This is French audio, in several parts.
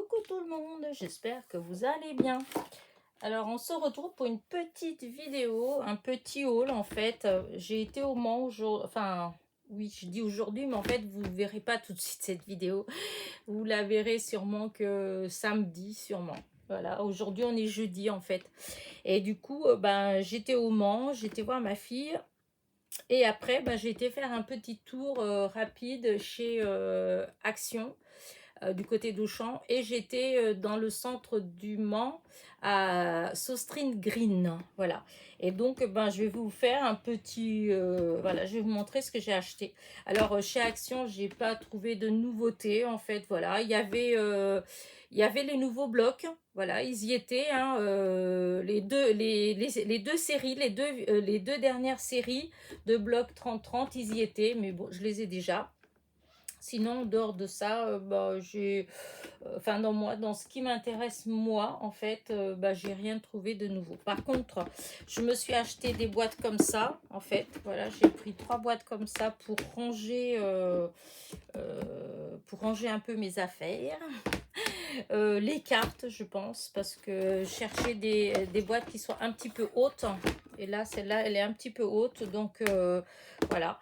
Coucou tout le monde, j'espère que vous allez bien. Alors on se retrouve pour une petite vidéo, un petit haul en fait. J'ai été au Mans aujourd'hui, enfin oui je dis aujourd'hui, mais en fait vous ne verrez pas tout de suite cette vidéo. Vous la verrez sûrement que samedi sûrement. Voilà, aujourd'hui on est jeudi en fait. Et du coup, j'étais au Mans, j'étais voir ma fille. Et après, j'ai été faire un petit tour rapide chez Action du côté d'Auchan, et j'étais dans le centre du Mans à Sostrin Green, voilà. Et donc je vais vous faire un petit voilà, je vais vous montrer ce que j'ai acheté. Alors chez Action, j'ai pas trouvé de nouveautés en fait, voilà. Il y avait les nouveaux blocs, voilà, ils y étaient, hein, les deux séries, les deux dernières séries de blocs 30-30, ils y étaient, mais bon, je les ai déjà. Sinon, en dehors de ça, enfin dans ce qui m'intéresse moi, en fait, j'ai rien trouvé de nouveau. Par contre, je me suis acheté des boîtes comme ça, en fait. Voilà, j'ai pris 3 boîtes comme ça pour ranger un peu mes affaires. Les cartes, je pense, parce que je cherchais des boîtes qui soient un petit peu hautes. Et là, celle-là, elle est un petit peu haute, donc voilà.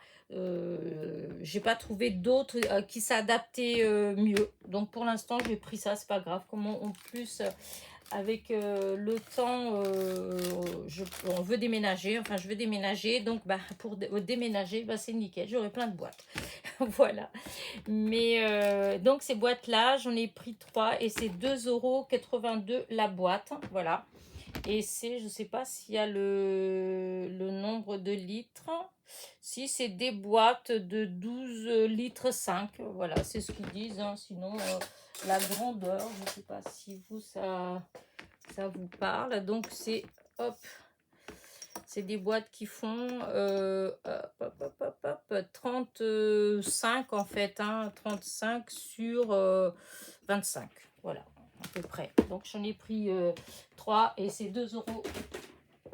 J'ai pas trouvé d'autres qui s'adaptaient mieux, donc pour l'instant j'ai pris ça, c'est pas grave. Comme en plus avec le temps, on veut déménager, enfin je veux déménager, donc pour déménager, c'est nickel, j'aurai plein de boîtes. Voilà. Mais donc ces boîtes là, j'en ai pris 3 et c'est 2,82 € la boîte, voilà. Et c'est, je sais pas s'il y a le nombre de litres. Si, c'est des boîtes de 12 litres 5. Voilà, c'est ce qu'ils disent, hein. Sinon, la grandeur, je sais pas si ça vous parle. Donc, c'est, hop, c'est des boîtes qui font 35 en fait, hein, 35 sur 25. Voilà, à peu près. Donc, j'en ai pris 3 et c'est 2 euros.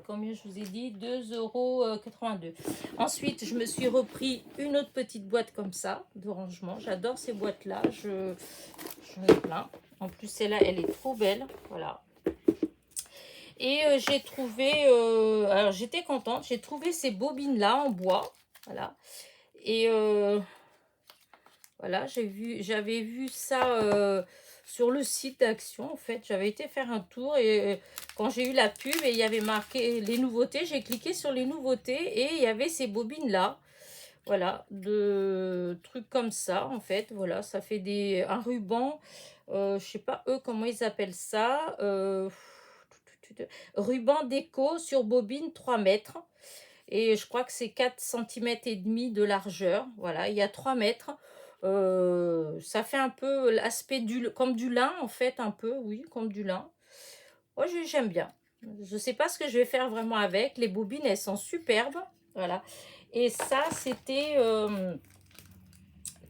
Combien je vous ai dit, 2,82 €. Ensuite, je me suis repris une autre petite boîte comme ça, de rangement. J'adore ces boîtes-là. J'en ai plein. En plus, celle-là, elle est trop belle. Voilà. Et j'ai trouvé... alors, j'étais contente. J'ai trouvé ces bobines-là en bois. Voilà. Et voilà, j'avais vu ça... sur le site d'Action, en fait, j'avais été faire un tour et quand j'ai eu la pub et il y avait marqué les nouveautés, j'ai cliqué sur les nouveautés et il y avait ces bobines là, voilà, de trucs comme ça en fait, voilà, ça fait un ruban, je sais pas eux comment ils appellent ça, ruban déco sur bobine 3 mètres. Et je crois que c'est 4,5 cm de largeur, voilà, il y a 3 mètres. Ça fait un peu l'aspect comme du lin en fait, un peu, oui, comme du lin. Moi, j'aime bien. Je sais pas ce que je vais faire vraiment avec. Les bobines, elles sont superbes, voilà. Et ça, c'était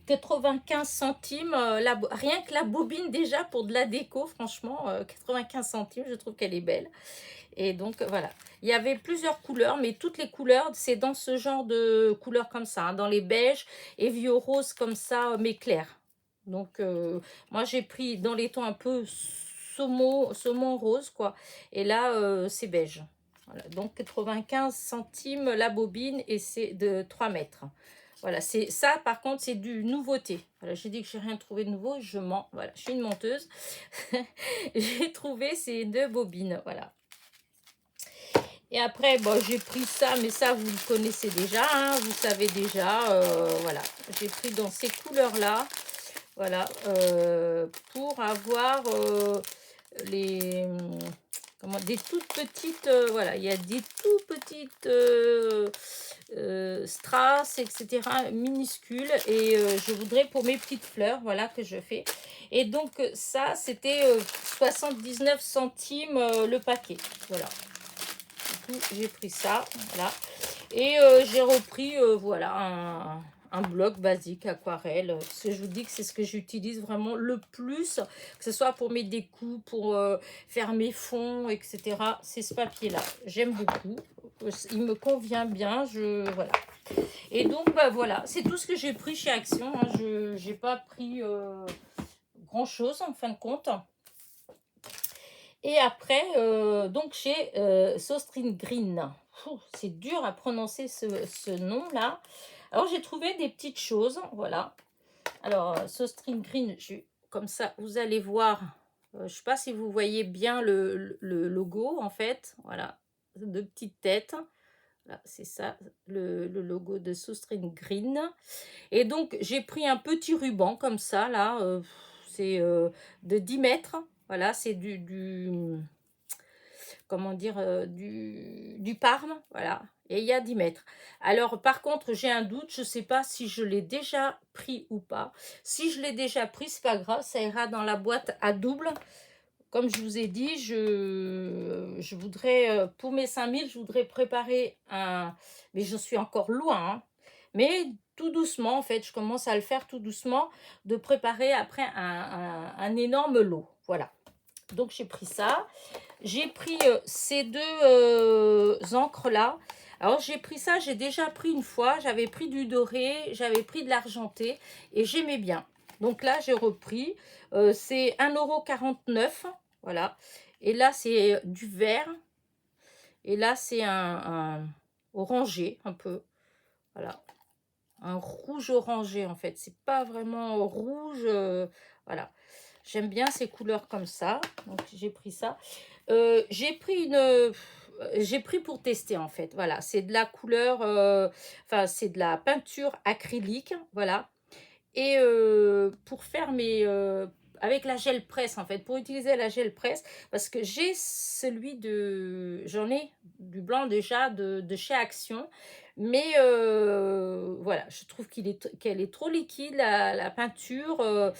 95 centimes, rien que la bobine déjà pour de la déco, franchement, 95 centimes, je trouve qu'elle est belle. Et donc voilà, il y avait plusieurs couleurs, mais toutes les couleurs, c'est dans ce genre de couleurs comme ça, hein, dans les beiges et vieux roses comme ça, mais clairs. Donc moi j'ai pris dans les tons un peu saumon rose, quoi. Et là, c'est beige. Voilà, donc 95 centimes la bobine et c'est de 3 mètres. Voilà, c'est ça par contre, c'est du nouveauté. Voilà, j'ai dit que j'ai rien trouvé de nouveau, je mens. Voilà, je suis une menteuse. J'ai trouvé ces 2 bobines, voilà. Et après, j'ai pris ça, mais ça, vous le connaissez déjà, hein, vous savez déjà, voilà. J'ai pris dans ces couleurs-là, voilà, pour avoir des toutes petites, voilà, il y a des tout petites strass, etc., minuscules, et je voudrais pour mes petites fleurs, voilà, que je fais. Et donc, ça, c'était 79 centimes le paquet, voilà. J'ai pris ça, voilà, et j'ai repris voilà un bloc basique aquarelle, parce que je vous dis que c'est ce que j'utilise vraiment le plus, que ce soit pour mes découpes, pour faire mes fonds, etc. C'est ce papier là, j'aime beaucoup, il me convient bien, voilà. Et donc voilà, c'est tout ce que j'ai pris chez Action, hein. Je n'ai pas pris grand chose en fin de compte. Et après, donc j'ai Sostrin Green. C'est dur à prononcer ce nom-là. Alors, j'ai trouvé des petites choses, voilà. Alors, Sostrin Green, comme ça, vous allez voir. Je ne sais pas si vous voyez bien le logo, en fait. Voilà, deux petites têtes. Là, c'est ça, le logo de Sostrin Green. Et donc, j'ai pris un petit ruban comme ça, là. C'est de 10 mètres. Voilà, c'est comment dire, du Parme, voilà, et il y a 10 mètres. Alors, par contre, j'ai un doute, je ne sais pas si je l'ai déjà pris ou pas. Si je l'ai déjà pris, c'est pas grave, ça ira dans la boîte à double. Comme je vous ai dit, je voudrais, pour mes 5000, je voudrais préparer un... Mais je suis encore loin, hein. Mais tout doucement, en fait, je commence à le faire tout doucement, de préparer après un énorme lot. Voilà. Donc, j'ai pris ça. J'ai pris ces deux encres là. Alors j'ai pris ça, j'ai déjà pris une fois. J'avais pris du doré, j'avais pris de l'argenté et j'aimais bien. Donc là j'ai repris. C'est 1,49 €. Voilà. Et là c'est du vert. Et là c'est un orangé un peu. Voilà. Un rouge orangé en fait. C'est pas vraiment rouge. Voilà. J'aime bien ces couleurs comme ça. Donc j'ai pris ça. J'ai pris pour tester en fait. Voilà, c'est de la couleur, enfin c'est de la peinture acrylique, voilà. Et pour faire mes avec la gel presse en fait, pour utiliser la gel presse, parce que j'en ai du blanc déjà de chez Action, mais voilà, je trouve qu'elle est trop liquide la peinture.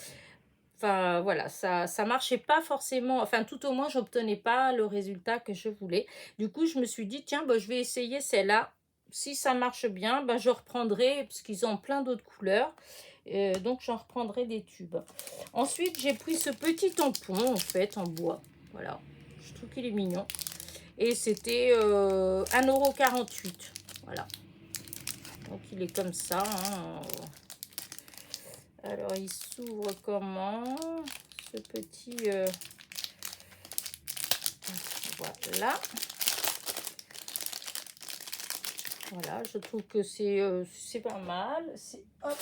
Enfin, voilà, ça marchait pas forcément, enfin, tout au moins, j'obtenais pas le résultat que je voulais. Du coup, je me suis dit, tiens, bah, je vais essayer celle-là. Si ça marche bien, bah, je reprendrai, parce qu'ils ont plein d'autres couleurs. Donc, j'en reprendrai des tubes. Ensuite, j'ai pris ce petit tampon, en fait, en bois. Voilà, je trouve qu'il est mignon. Et c'était 1,48 €. Voilà. Donc, il est comme ça, hein. Alors, il s'ouvre comment? Ce petit... voilà. Voilà, je trouve que c'est pas mal. Hop.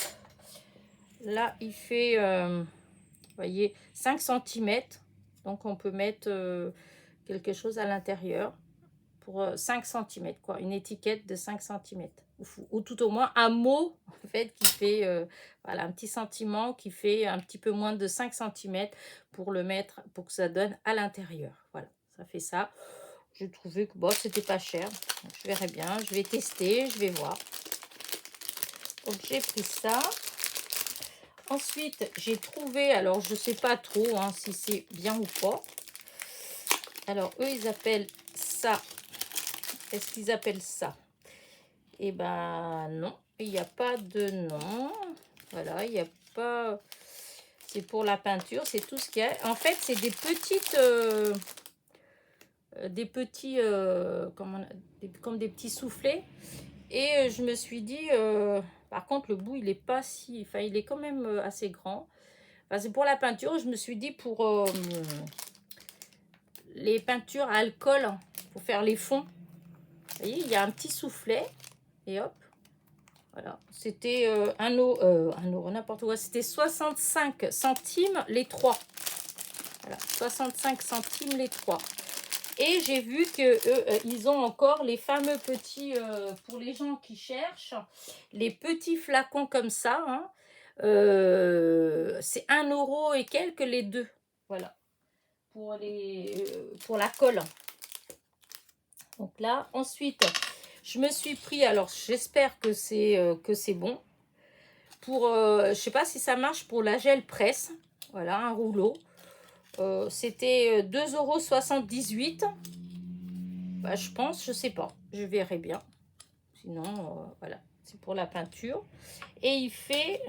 Là, il fait, vous voyez, 5 cm. Donc, on peut mettre quelque chose à l'intérieur pour 5 cm, quoi. Une étiquette de 5 cm. Ou tout au moins un mot, en fait, qui fait, voilà, un petit sentiment qui fait un petit peu moins de 5 cm pour le mettre, pour que ça donne à l'intérieur. Voilà, ça fait ça. Je trouvais que bon, c'était pas cher. Donc, je verrai bien, je vais tester, je vais voir. Donc, j'ai pris ça. Ensuite, j'ai trouvé, alors je sais pas trop hein, si c'est bien ou pas. Alors, eux, ils appellent ça. Qu'est-ce qu'ils appellent ça? Eh ben non, il n'y a pas de nom. Voilà, il n'y a pas... C'est pour la peinture, c'est tout ce qu'il y a. En fait, c'est des petites... comme des petits soufflets. Et je me suis dit... par contre, le bout, il est pas si... Enfin, il est quand même assez grand. Enfin, c'est pour la peinture. Je me suis dit pour les peintures à alcool, pour faire les fonds. Vous voyez, il y a un petit soufflet. Et hop. Voilà, c'était 1 euro, n'importe quoi. C'était 65 centimes les 3. Voilà, 65 centimes les 3. Et j'ai vu que ils ont encore les fameux petits, pour les gens qui cherchent, les petits flacons comme ça. Hein, c'est 1 euro et quelques les deux. Voilà, pour la colle. Donc là, ensuite... Je me suis pris, alors j'espère que c'est bon. Pour, je sais pas si ça marche pour la gel presse. Voilà, un rouleau. C'était 2,78 €. Bah, je pense, je sais pas. Je verrai bien. Sinon, voilà, c'est pour la peinture. Et il fait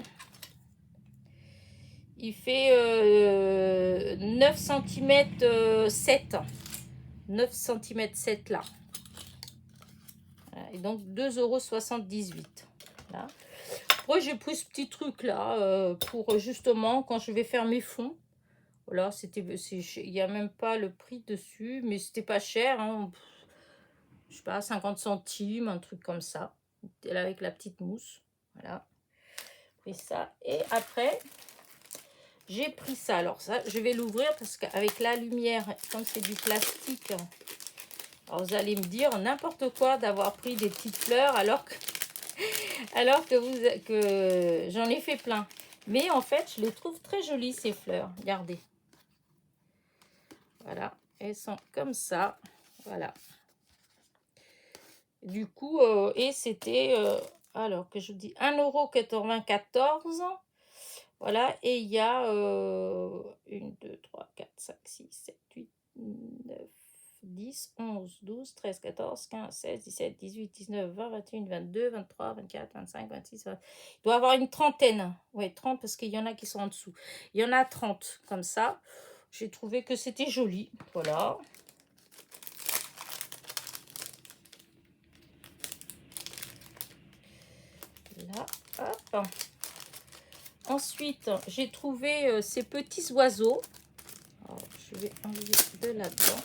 9 cm 7. 9 cm 7 là. Voilà, et donc 2,78 €. Là. Après, j'ai pris ce petit truc là pour justement quand je vais faire mes fonds. Voilà, il n'y a même pas le prix dessus, mais c'était pas cher, hein. Je sais pas, 50 centimes, un truc comme ça. Avec la petite mousse. Voilà. Pris ça. Et après, j'ai pris ça. Alors ça, je vais l'ouvrir parce qu'avec la lumière, comme c'est du plastique, alors vous allez me dire n'importe quoi d'avoir pris des petites fleurs alors que j'en ai fait plein. Mais en fait, je les trouve très jolies ces fleurs. Regardez. Voilà. Elles sont comme ça. Voilà. Du coup, et c'était, alors que je vous dis 1,94 €. Voilà, et il y a 1, 2, 3, 4, 5, 6, 7, 8, 9, 10, 11, 12, 13, 14, 15, 16, 17, 18, 19, 20, 21, 22, 23, 24, 25, 26, 20. Il doit y avoir une trentaine. Oui, 30 parce qu'il y en a qui sont en dessous. Il y en a 30 comme ça. J'ai trouvé que c'était joli. Voilà. Là, hop. Ensuite, j'ai trouvé ces petits oiseaux. Alors, je vais enlever de là-dedans.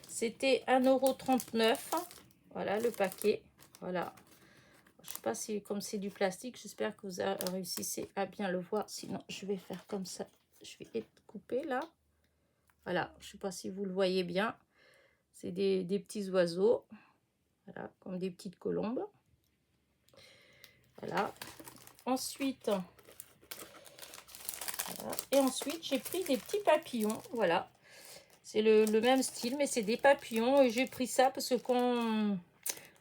C'était 1,39 €. Voilà le paquet. Voilà. Je ne sais pas si, comme c'est du plastique, j'espère que vous réussissez à bien le voir. Sinon, je vais faire comme ça. Je vais être coupé là. Voilà. Je ne sais pas si vous le voyez bien. C'est des petits oiseaux. Voilà, comme des petites colombes. Voilà. Ensuite, voilà. Et ensuite, j'ai pris des petits papillons. Voilà. C'est le même style, mais c'est des papillons. Et j'ai pris ça parce que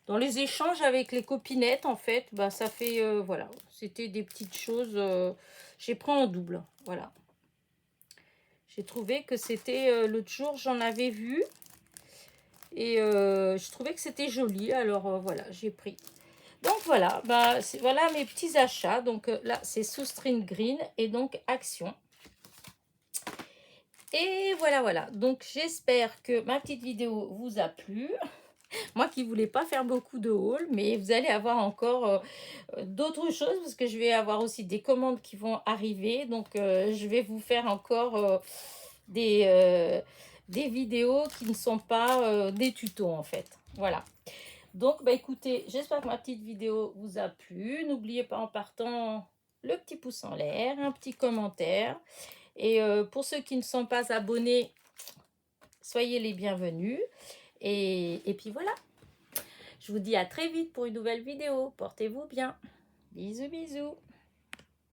dans les échanges avec les copinettes, en fait, bah, ça fait, voilà. C'était des petites choses. J'ai pris en double. Voilà. J'ai trouvé que c'était, l'autre jour, j'en avais vu. Et je trouvais que c'était joli. Alors, voilà, j'ai pris. Donc, voilà. Bah, voilà mes petits achats. Donc, là, c'est Soustring Green et donc Action. Et voilà, voilà. Donc, j'espère que ma petite vidéo vous a plu. Moi qui voulais pas faire beaucoup de haul, mais vous allez avoir encore d'autres choses parce que je vais avoir aussi des commandes qui vont arriver. Donc, je vais vous faire encore des vidéos qui ne sont pas des tutos en fait. Voilà. Donc, bah écoutez, j'espère que ma petite vidéo vous a plu. N'oubliez pas en partant le petit pouce en l'air, un petit commentaire. Et pour ceux qui ne sont pas abonnés, soyez les bienvenus. Et puis voilà. Je vous dis à très vite pour une nouvelle vidéo. Portez-vous bien. Bisous, bisous.